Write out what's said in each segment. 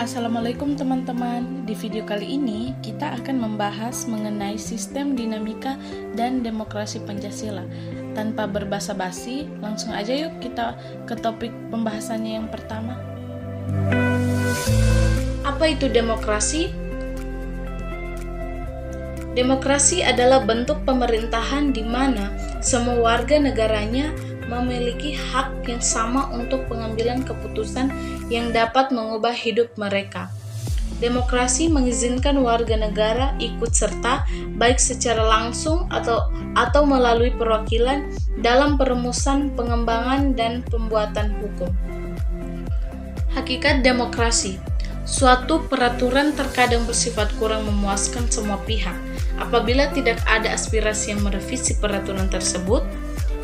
Assalamualaikum teman-teman. Di video kali ini kita akan membahas mengenai sistem dinamika dan demokrasi Pancasila. Tanpa berbasa-basi, langsung aja yuk kita ke topik pembahasannya yang pertama. Apa itu demokrasi? Demokrasi adalah bentuk pemerintahan di mana semua warga negaranya memiliki hak yang sama untuk pengambilan keputusan yang dapat mengubah hidup mereka. Demokrasi mengizinkan warga negara ikut serta baik secara langsung atau melalui perwakilan dalam perumusan, pengembangan, dan pembuatan hukum. Hakikat demokrasi: suatu peraturan terkadang bersifat kurang memuaskan semua pihak. Apabila tidak ada aspirasi yang merevisi peraturan tersebut,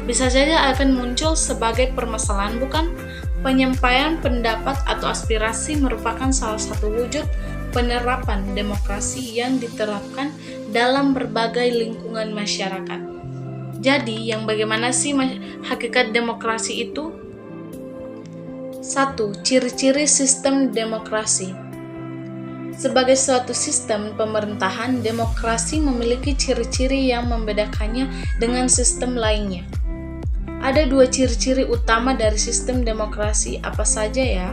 bisa saja akan muncul sebagai permasalahan, bukan? Penyampaian pendapat atau aspirasi merupakan salah satu wujud penerapan demokrasi yang diterapkan dalam berbagai lingkungan masyarakat. Jadi, bagaimana sih hakikat demokrasi itu? 1. Ciri-ciri sistem demokrasi. Sebagai suatu sistem pemerintahan, demokrasi memiliki ciri-ciri yang membedakannya dengan sistem lainnya. Ada dua ciri-ciri utama dari sistem demokrasi, apa saja ya?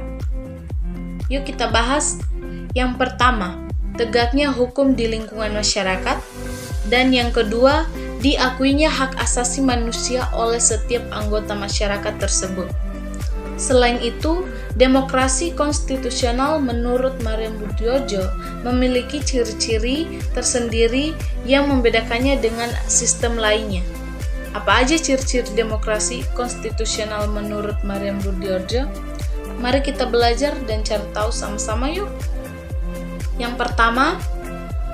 Yuk kita bahas. Yang pertama, tegaknya hukum di lingkungan masyarakat. Dan yang kedua, diakuinya hak asasi manusia oleh setiap anggota masyarakat tersebut. Selain itu, demokrasi konstitusional menurut Maryam Budiojo memiliki ciri-ciri tersendiri yang membedakannya dengan sistem lainnya. Apa aja ciri-ciri demokrasi konstitusional menurut Maryam Budiojo? Mari kita belajar dan cari tahu sama-sama yuk. Yang pertama,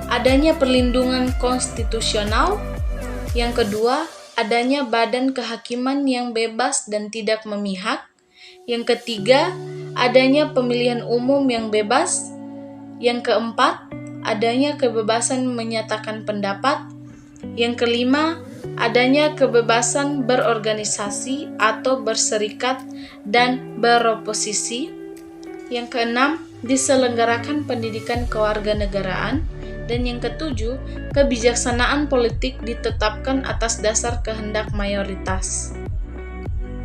adanya perlindungan konstitusional. Yang kedua, adanya badan kehakiman yang bebas dan tidak memihak. Yang ketiga, adanya pemilihan umum yang bebas. Yang keempat, adanya kebebasan menyatakan pendapat. Yang kelima, adanya kebebasan berorganisasi atau berserikat dan beroposisi. Yang keenam, diselenggarakan pendidikan kewarganegaraan. Dan yang ketujuh, kebijaksanaan politik ditetapkan atas dasar kehendak mayoritas.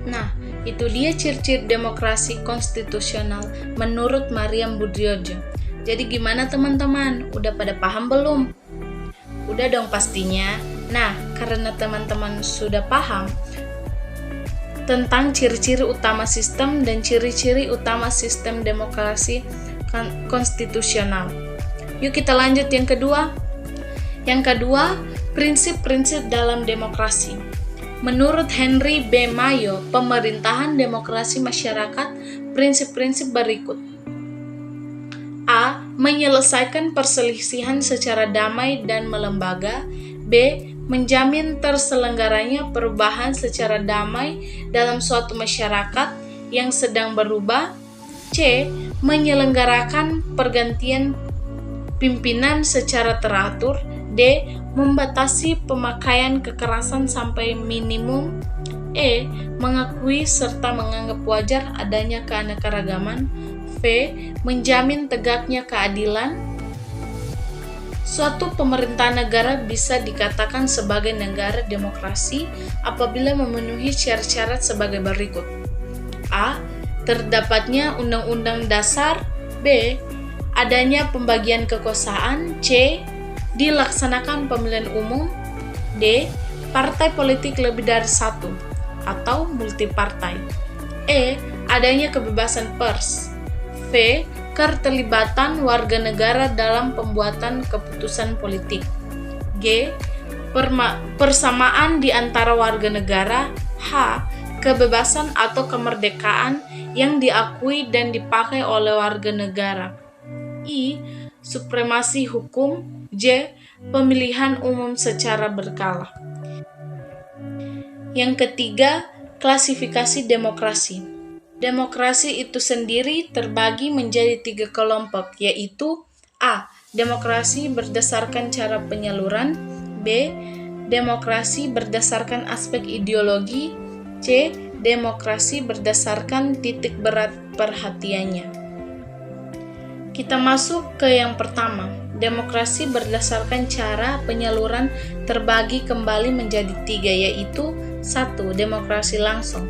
Nah, itu dia ciri-ciri demokrasi konstitusional menurut Maryam Budiojo. Jadi gimana teman-teman? Udah pada paham belum? Udah dong pastinya. Nah, karena teman-teman sudah paham tentang ciri-ciri utama sistem dan ciri-ciri utama sistem demokrasi konstitusional. Yuk kita lanjut yang kedua. Yang kedua, prinsip-prinsip dalam demokrasi. Menurut Henry B. Mayo, pemerintahan demokrasi masyarakat, prinsip-prinsip berikut. A. Menyelesaikan perselisihan secara damai dan melembaga. B. Menjamin terselenggaranya perubahan secara damai dalam suatu masyarakat yang sedang berubah. C. Menyelenggarakan pergantian pimpinan secara teratur. D. Membatasi pemakaian kekerasan sampai minimum. E. Mengakui serta menganggap wajar adanya keanekaragaman. V. Menjamin tegaknya keadilan. Suatu pemerintahan negara bisa dikatakan sebagai negara demokrasi apabila memenuhi syarat-syarat sebagai berikut. A. Terdapatnya undang-undang dasar. B. Adanya pembagian kekuasaan. C. Dilaksanakan pemilihan umum. D. Partai politik lebih dari satu atau multipartai. E. Adanya kebebasan pers. V. Keterlibatan warga negara dalam pembuatan keputusan politik. G. Persamaan di antara warga negara. H. Kebebasan atau kemerdekaan yang diakui dan dipakai oleh warga negara. I. Supremasi hukum. J. Pemilihan umum secara berkala. Yang ketiga, klasifikasi demokrasi. Demokrasi itu sendiri terbagi menjadi 3 kelompok, yaitu A. Demokrasi berdasarkan cara penyaluran. B. Demokrasi berdasarkan aspek ideologi. C. Demokrasi berdasarkan titik berat perhatiannya. Kita masuk ke yang pertama. Demokrasi berdasarkan cara penyaluran terbagi kembali menjadi 3, yaitu 1. Demokrasi langsung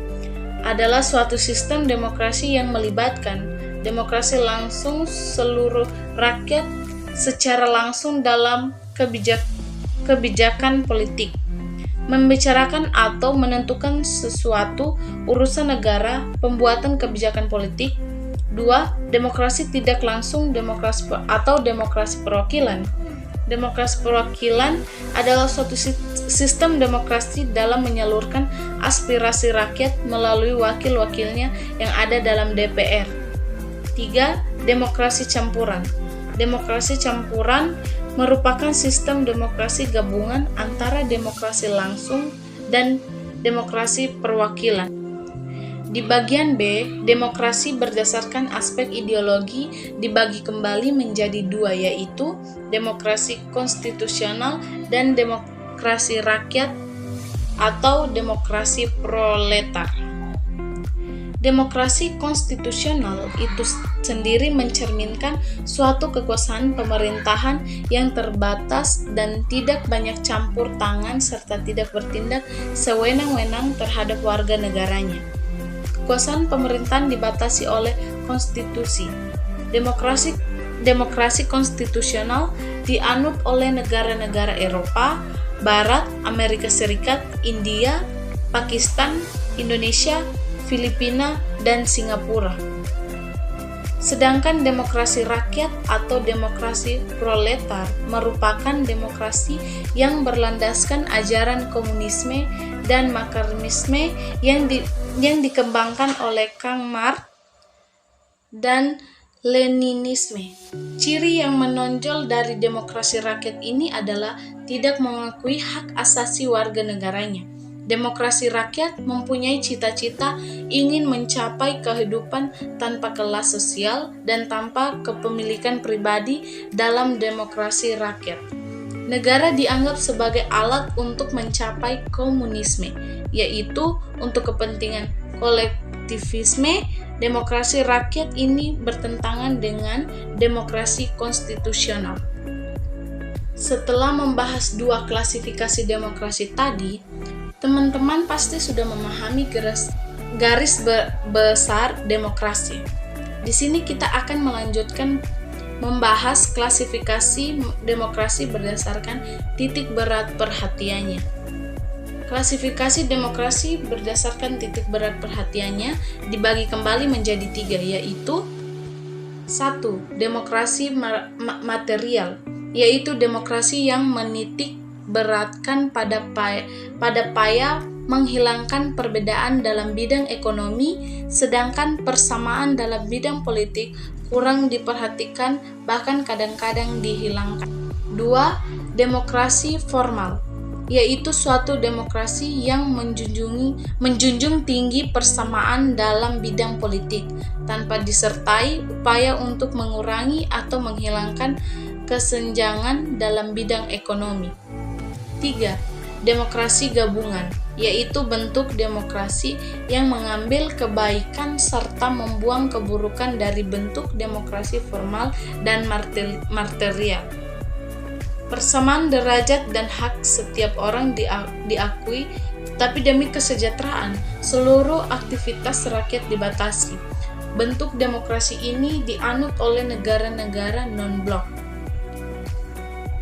adalah suatu sistem demokrasi yang melibatkan demokrasi langsung seluruh rakyat secara langsung dalam kebijakan politik, membicarakan atau menentukan sesuatu urusan negara, pembuatan kebijakan politik. 2. Demokrasi tidak langsung atau demokrasi perwakilan. Demokrasi perwakilan adalah suatu sistem demokrasi dalam menyalurkan aspirasi rakyat melalui wakil-wakilnya yang ada dalam DPR. 3. Demokrasi campuran. Demokrasi campuran merupakan sistem demokrasi gabungan antara demokrasi langsung dan demokrasi perwakilan. Di bagian B, demokrasi berdasarkan aspek ideologi dibagi kembali menjadi 2, yaitu demokrasi konstitusional dan demokrasi rakyat atau demokrasi proletar. Demokrasi konstitusional itu sendiri mencerminkan suatu kekuasaan pemerintahan yang terbatas dan tidak banyak campur tangan serta tidak bertindak sewenang-wenang terhadap warga negaranya. Kekuasaan pemerintahan dibatasi oleh konstitusi. Demokrasi konstitusional dianut oleh negara-negara Eropa, Barat, Amerika Serikat, India, Pakistan, Indonesia, Filipina, dan Singapura. Sedangkan demokrasi rakyat atau demokrasi proletar merupakan demokrasi yang berlandaskan ajaran komunisme dan marxisme yang dikembangkan oleh Karl Marx dan Leninisme. Ciri yang menonjol dari demokrasi rakyat ini adalah tidak mengakui hak asasi warga negaranya. Demokrasi rakyat mempunyai cita-cita ingin mencapai kehidupan tanpa kelas sosial dan tanpa kepemilikan pribadi. Dalam demokrasi rakyat, negara dianggap sebagai alat untuk mencapai komunisme, yaitu untuk kepentingan kolektivisme. Demokrasi rakyat ini bertentangan dengan demokrasi konstitusional. Setelah membahas 2 klasifikasi demokrasi tadi, teman-teman pasti sudah memahami garis besar demokrasi. Di sini kita akan melanjutkan membahas klasifikasi demokrasi berdasarkan titik berat perhatiannya. Klasifikasi demokrasi berdasarkan titik berat perhatiannya dibagi kembali menjadi 3, yaitu 1. Demokrasi material, yaitu demokrasi yang menitik beratkan pada paya menghilangkan perbedaan dalam bidang ekonomi, sedangkan persamaan dalam bidang politik kurang diperhatikan, bahkan kadang-kadang dihilangkan. 2. Demokrasi formal, yaitu suatu demokrasi yang menjunjung tinggi persamaan dalam bidang politik, tanpa disertai upaya untuk mengurangi atau menghilangkan kesenjangan dalam bidang ekonomi. 3. Demokrasi gabungan, yaitu bentuk demokrasi yang mengambil kebaikan serta membuang keburukan dari bentuk demokrasi formal dan material. Persamaan derajat dan hak setiap orang diakui, tapi demi kesejahteraan seluruh aktivitas rakyat dibatasi. Bentuk demokrasi ini dianut oleh negara-negara non-blok.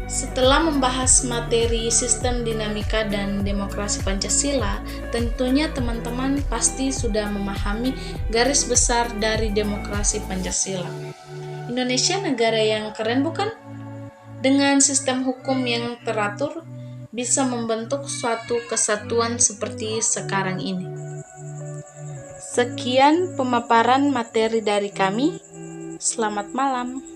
Setelah membahas materi sistem dinamika dan demokrasi Pancasila, tentunya teman-teman pasti sudah memahami garis besar dari demokrasi Pancasila. Indonesia negara yang keren bukan? Dengan sistem hukum yang teratur, bisa membentuk suatu kesatuan seperti sekarang ini. Sekian pemaparan materi dari kami. Selamat malam.